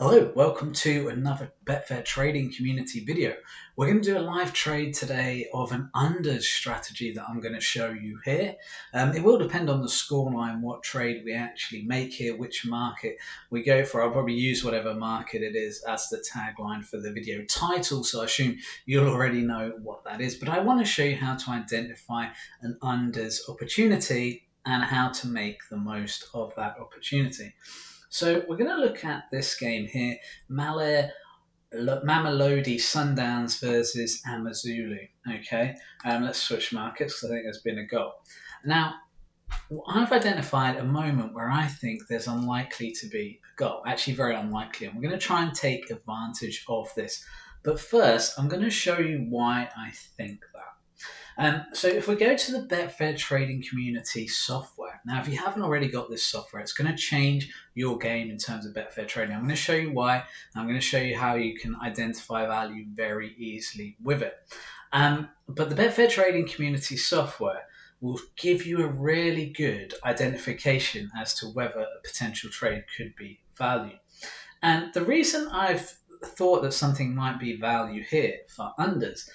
Hello, welcome to another Betfair Trading Community video. We're going to do a live trade today of an unders strategy that I'm going to show you here. It will depend on the scoreline, what trade we actually make here, which market we go for. I'll probably use whatever market it is as the tagline for the video title, so I assume you'll already know what that is. But I want to show you how to identify an unders opportunity and how to make the most of that opportunity. So we're going to look at this game here, Mamelodi Sundowns versus Amazulu. Okay, let's switch markets because I think there's been a goal. Now, I've identified a moment where I think there's unlikely to be a goal, actually very unlikely, and we're going to try and take advantage of this. But first, I'm going to show you why I think that. So if we go to the Betfair Trading Community software, now if you haven't already got this software, it's going to change your game in terms of Betfair Trading. I'm going to show you why. I'm going to show you how you can identify value very easily with it. But the Betfair Trading Community software will give you a really good identification as to whether a potential trade could be value. And the reason I've thought that something might be value here for unders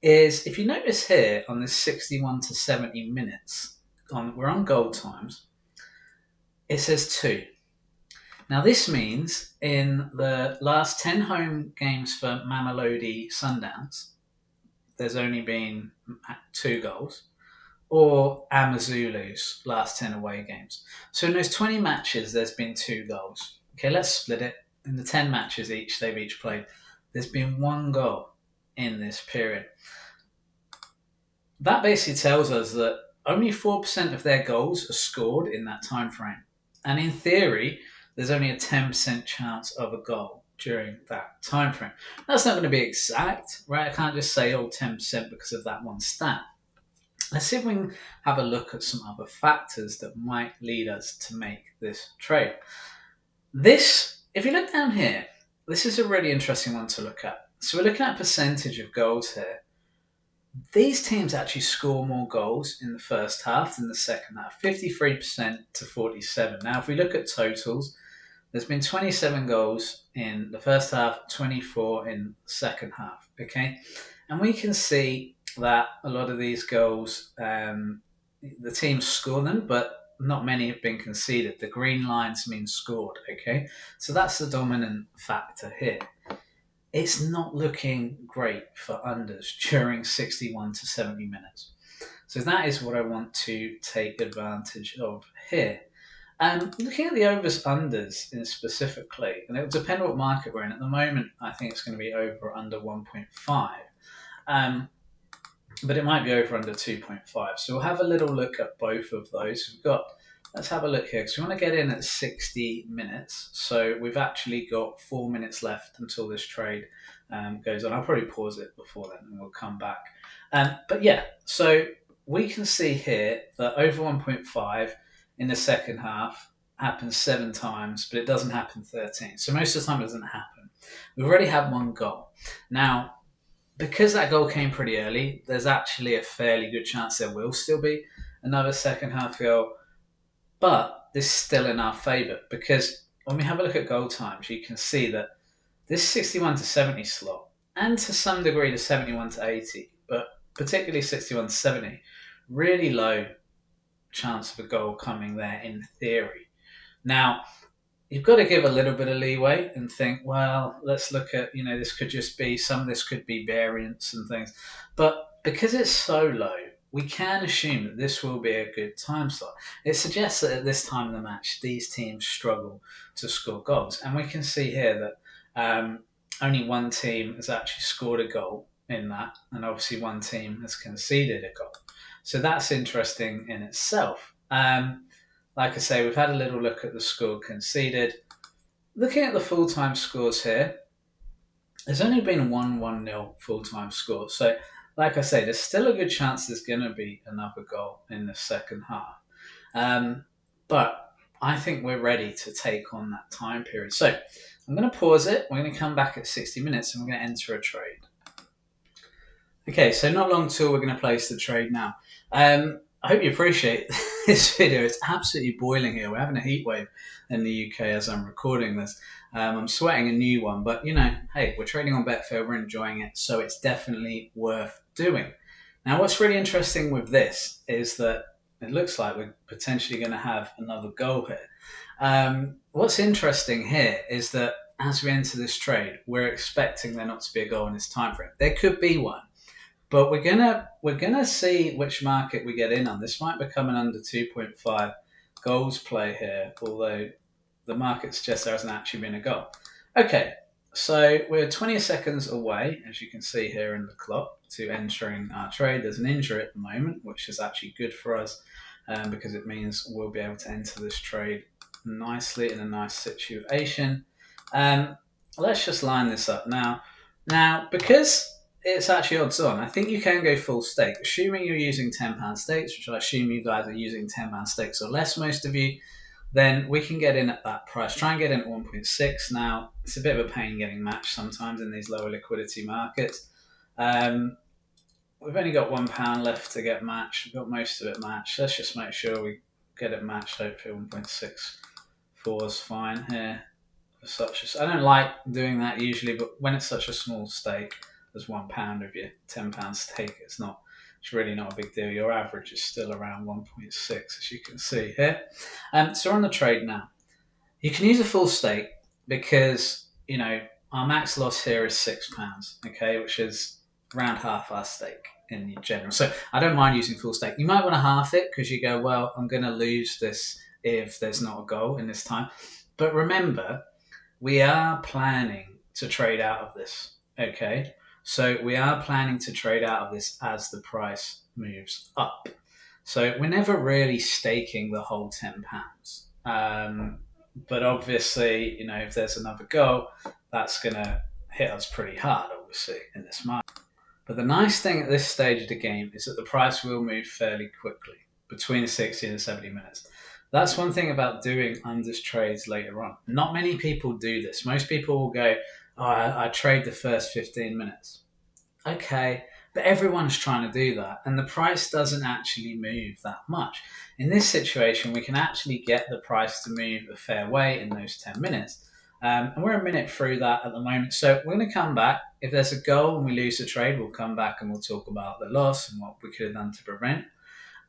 is if you notice here on this 61 to 70 minutes, we're on goal times, it says 2. Now this means in the last 10 home games for Mamelodi Sundowns, there's only been 2 goals, or Amazulu's last 10 away games. So in those 20 matches, there's been 2 goals. Okay, let's split it. In the 10 matches they've each played, there's been 1 goal in this period. That basically tells us that only 4% of their goals are scored in that time frame. And in theory, there's only a 10% chance of a goal during that time frame. That's not going to be exact, right? I can't just say, 10% because of that one stat. Let's see if we can have a look at some other factors that might lead us to make this trade. If you look down here, this is a really interesting one to look at. So we're looking at percentage of goals here. These teams actually score more goals in the first half than the second half, 53% to 47%. Now, if we look at totals, there's been 27 goals in the first half, 24 in the second half, okay? And we can see that a lot of these goals, the teams score them, but not many have been conceded. The green lines mean scored, okay? So that's the dominant factor here. It's not looking great for unders during 61 to 70 minutes. So that is what I want to take advantage of here. Looking at the overs unders in specifically, and it will depend what market we're in. At the moment, I think it's going to be over or under 1.5. But it might be over under 2.5. So we'll have a little look at both of those. Let's have a look here because we want to get in at 60 minutes. So we've actually got 4 minutes left until this trade goes on. I'll probably pause it before then and we'll come back. But yeah, so we can see here that over 1.5 in the second half happens 7 times, but it doesn't happen 13. So most of the time it doesn't happen. We've already had 1 goal. Now, because that goal came pretty early, there's actually a fairly good chance there will still be another second half goal. But this is still in our favour because when we have a look at goal times, you can see that this 61 to 70 slot, and to some degree the 71 to 80, but particularly 61 to 70, really low chance of a goal coming there in theory. Now, you've got to give a little bit of leeway and think, well, let's look at, this could just be, some of this could be variance and things. But because it's so low, we can assume that this will be a good time slot. It suggests that at this time of the match, these teams struggle to score goals. And we can see here that only 1 team has actually scored a goal in that. And obviously 1 team has conceded a goal. So that's interesting in itself. Like I say, we've had a little look at the score conceded. Looking at the full-time scores here, there's only been 1-1-0 full-time score. So like I say, there's still a good chance there's going to be another goal in the second half. But I think we're ready to take on that time period. So I'm going to pause it. We're going to come back at 60 minutes and we're going to enter a trade. Okay, so not long till we're going to place the trade now. I hope you appreciate this video. It's absolutely boiling here. We're having a heat wave in the UK as I'm recording this. I'm sweating a new one, but hey, we're trading on Betfair, we're enjoying it, so it's definitely worth doing. Now, what's really interesting with this is that it looks like we're potentially going to have another goal here. What's interesting here is that as we enter this trade, we're expecting there not to be a goal in this time frame. There could be one, but we're gonna see which market we get in on. This might become an under 2.5 goals play here, although the market suggests there hasn't actually been a goal. Okay, so we're 20 seconds away, as you can see here in the clock, to entering our trade. There's an injury at the moment, which is actually good for us because it means we'll be able to enter this trade nicely in a nice situation. Let's just line this up now. Now, because it's actually odds on, I think you can go full stake, assuming you're using £10 stakes, which I assume you guys are using £10 stakes or less, most of you. Then we can get in at that price. Try and get in at 1.6. Now, it's a bit of a pain getting matched sometimes in these lower liquidity markets. We've only got £1 left to get matched. We've got most of it matched. Let's just make sure we get it matched. Hopefully 1.64 is fine here. I don't like doing that usually, but when it's such a small stake, there's £1 of your £10 stake. It's really not a big deal. Your average is still around 1.6, as you can see here. So we're on the trade now. You can use a full stake because our max loss here is £6, okay, which is around half our stake in general. So I don't mind using full stake. You might want to half it because you go, well, I'm going to lose this if there's not a goal in this time. But remember, we are planning to trade out of this, okay? So we are planning to trade out of this as the price moves up. So we're never really staking the whole £10. But obviously, if there's another goal, that's going to hit us pretty hard, obviously, in this market. But the nice thing at this stage of the game is that the price will move fairly quickly, between 60 and 70 minutes. That's one thing about doing unders trades later on. Not many people do this. Most people will go, I trade the first 15 minutes. Okay, but everyone's trying to do that, and the price doesn't actually move that much. In this situation, we can actually get the price to move a fair way in those 10 minutes. And we're a minute through that at the moment. So we're going to come back. If there's a goal and we lose the trade, we'll come back and we'll talk about the loss and what we could have done to prevent.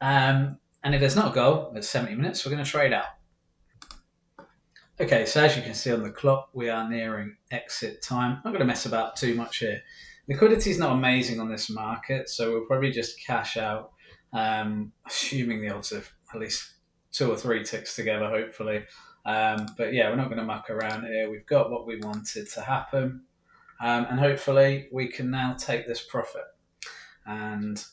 And if there's not a goal, at 70 minutes, we're going to trade out. Okay, so as you can see on the clock, we are nearing exit time. I'm not going to mess about too much here. Liquidity is not amazing on this market, so we'll probably just cash out, assuming the odds of at least 2 or 3 ticks together, hopefully. But yeah, we're not going to muck around here. We've got what we wanted to happen, and hopefully we can now take this profit. And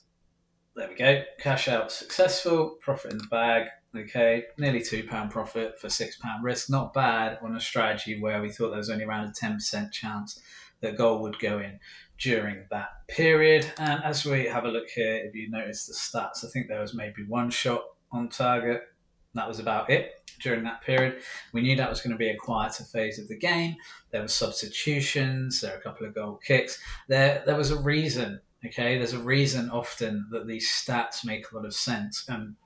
there we go, cash out successful, profit in the bag. Okay, nearly £2 profit for £6 risk. Not bad on a strategy where we thought there was only around a 10% chance that gold would go in during that period. And as we have a look here, if you notice the stats, I think there was maybe 1 shot on target. That was about it during that period. We knew that was going to be a quieter phase of the game. There were substitutions, there were a couple of goal kicks. There was a reason, okay? There's a reason often that these stats make a lot of sense and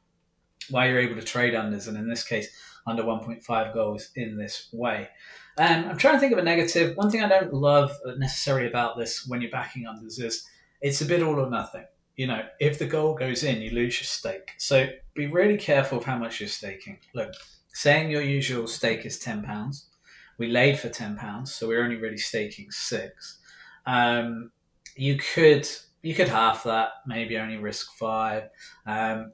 why you're able to trade unders, and in this case, under 1.5 goals in this way. I'm trying to think of a negative. One thing I don't love necessarily about this when you're backing unders is it's a bit all or nothing. If the goal goes in, you lose your stake. So be really careful of how much you're staking. Look, saying your usual stake is £10. We laid for £10, so we're only really staking 6. You could half that, maybe only risk 5.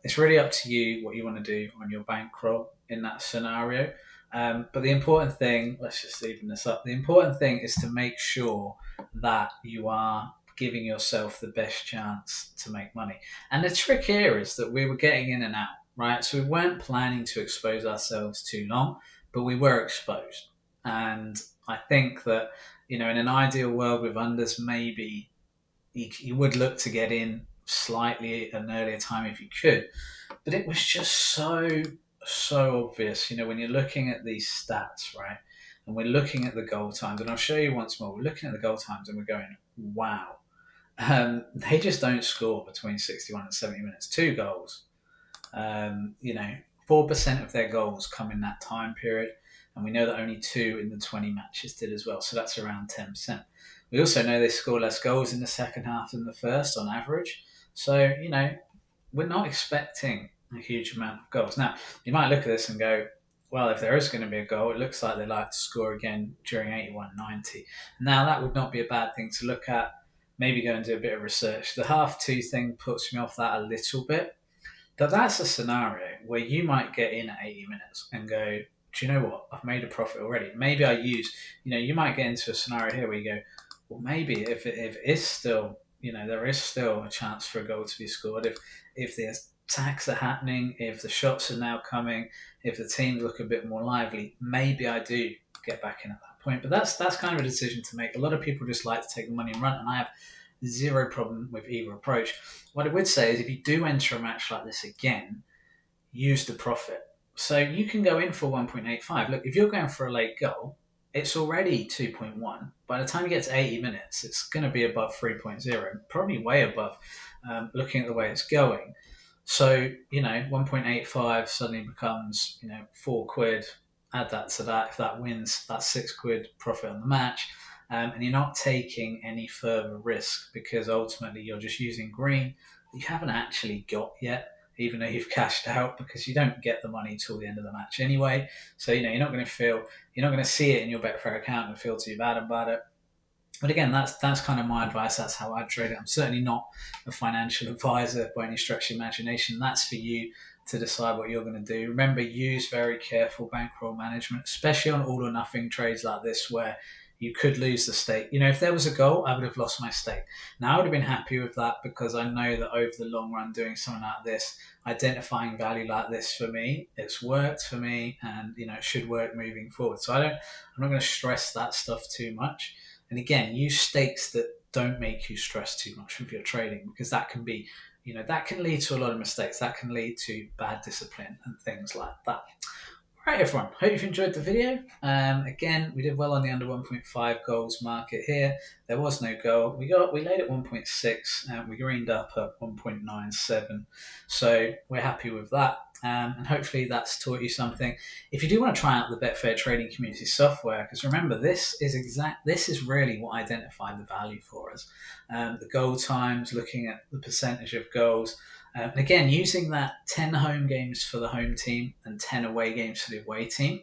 It's really up to you what you want to do on your bankroll in that scenario. But the important thing, let's just even this up. The important thing is to make sure that you are giving yourself the best chance to make money. And the trick here is that we were getting in and out, right? So we weren't planning to expose ourselves too long, but we were exposed. And I think that, in an ideal world with unders, maybe you would look to get in slightly at an earlier time if you could. But it was just so obvious, when you're looking at these stats, right? And we're looking at the goal times, and I'll show you once more. We're looking at the goal times and we're going, wow. They just don't score between 61 and 70 minutes. 2 goals. 4% of their goals come in that time period, and we know that only 2 in the 20 matches did as well, so that's around 10%. We also know they score less goals in the second half than the first on average, so we're not expecting a huge amount of goals. Now, you might look at this and go, well, if there is going to be a goal, it looks like they like to score again during 81-90. Now, that would not be a bad thing to look at. Maybe go and do a bit of research. The half-2 thing puts me off that a little bit. But that's a scenario where you might get in at 80 minutes and go, do you know what? I've made a profit already. Maybe I use, you might get into a scenario here where you go, well, maybe if it is still, there is still a chance for a goal to be scored. If the attacks are happening, if the shots are now coming, if the teams look a bit more lively, maybe I do get back in at that point. But that's kind of a decision to make. A lot of people just like to take the money and run, and I have zero problem with either approach. What I would say is if you do enter a match like this again, use the profit. So you can go in for 1.85. Look, if you're going for a late goal, it's already 2.1. By the time you get to 80 minutes, it's going to be above 3.0, probably way above, looking at the way it's going. So, 1.85 suddenly becomes, £4. Add that to that. If that wins, that's £6 profit on the match. And you're not taking any further risk because ultimately you're just using green that you haven't actually got yet, even though you've cashed out, because you don't get the money till the end of the match anyway. So, you're not going to see it in your Betfair account and feel too bad about it. But again, that's kind of my advice. That's how I trade it. I'm certainly not a financial advisor by any stretch of imagination. That's for you to decide what you're going to do. Remember, use very careful bankroll management, especially on all or nothing trades like this where you could lose the stake. If there was a goal, I would have lost my stake. Now, I would have been happy with that because I know that over the long run, doing something like this, identifying value like this for me, it's worked for me, and it should work moving forward. So I'm not going to stress that stuff too much. And again, use stakes that don't make you stress too much with your trading, because that can be, that can lead to a lot of mistakes. That can lead to bad discipline and things like that. All right, everyone. Hope you've enjoyed the video. Again, we did well on the under 1.5 goals market here. There was no goal. We laid at 1.6 and we greened up at 1.97. So we're happy with that. And hopefully that's taught you something. If you do want to try out the Betfair Trading Community software, because remember, this is really what identified the value for us. The goal times, looking at the percentage of goals. And again, using that 10 home games for the home team and 10 away games for the away team,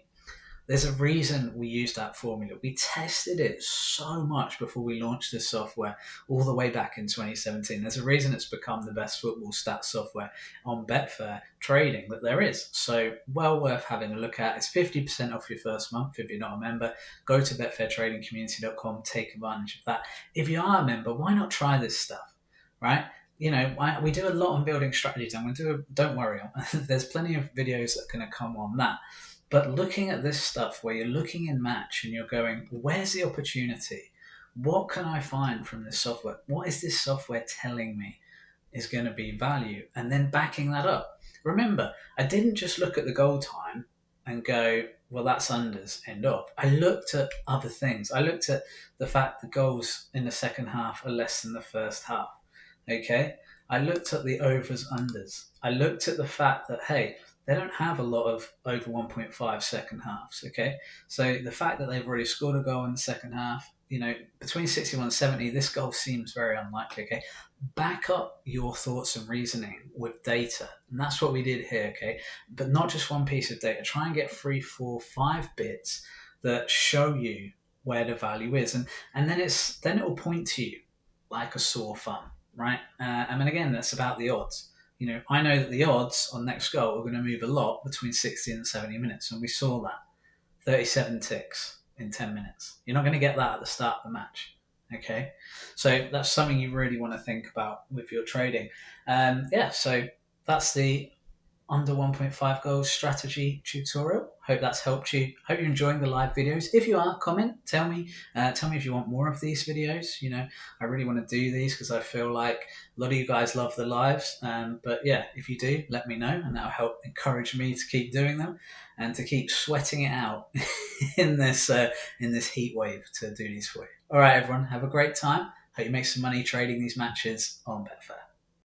there's a reason we used that formula. We tested it so much before we launched this software all the way back in 2017. There's a reason it's become the best football stats software on Betfair trading that there is. So well worth having a look at. It's 50% off your first month if you're not a member. Go to betfairtradingcommunity.com, take advantage of that. If you are a member, why not try this stuff, right? We do a lot on building strategies, and don't worry, there's plenty of videos that are going to come on that. But looking at this stuff where you're looking in match and you're going, where's the opportunity? What can I find from this software? What is this software telling me is going to be value? And then backing that up. Remember, I didn't just look at the goal time and go, well, that's unders, end of. I looked at other things. I looked at the fact the goals in the second half are less than the first half. Okay? I looked at the overs, unders. I looked at the fact that, hey, they don't have a lot of over 1.5 second halves, okay? So the fact that they've already scored a goal in the second half, between 61 and 70, this goal seems very unlikely, okay? Back up your thoughts and reasoning with data. And that's what we did here, okay? But not just one piece of data. Try and get 3, 4, 5 bits that show you where the value is. And then it will point to you like a sore thumb, right? Again, that's about the odds. I know that the odds on next goal are going to move a lot between 60 and 70 minutes, and we saw that. 37 ticks in 10 minutes. You're not going to get that at the start of the match, okay? So that's something you really want to think about with your trading. So that's the under 1.5 goals strategy tutorial. Hope that's helped you. Hope you're enjoying the live videos. If you are, comment, tell me if you want more of these videos. I really want to do these because I feel like a lot of you guys love the lives. But yeah, if you do, let me know, and that'll help encourage me to keep doing them and to keep sweating it out in this heat wave to do these for you. All right, everyone, have a great time. Hope you make some money trading these matches on Betfair.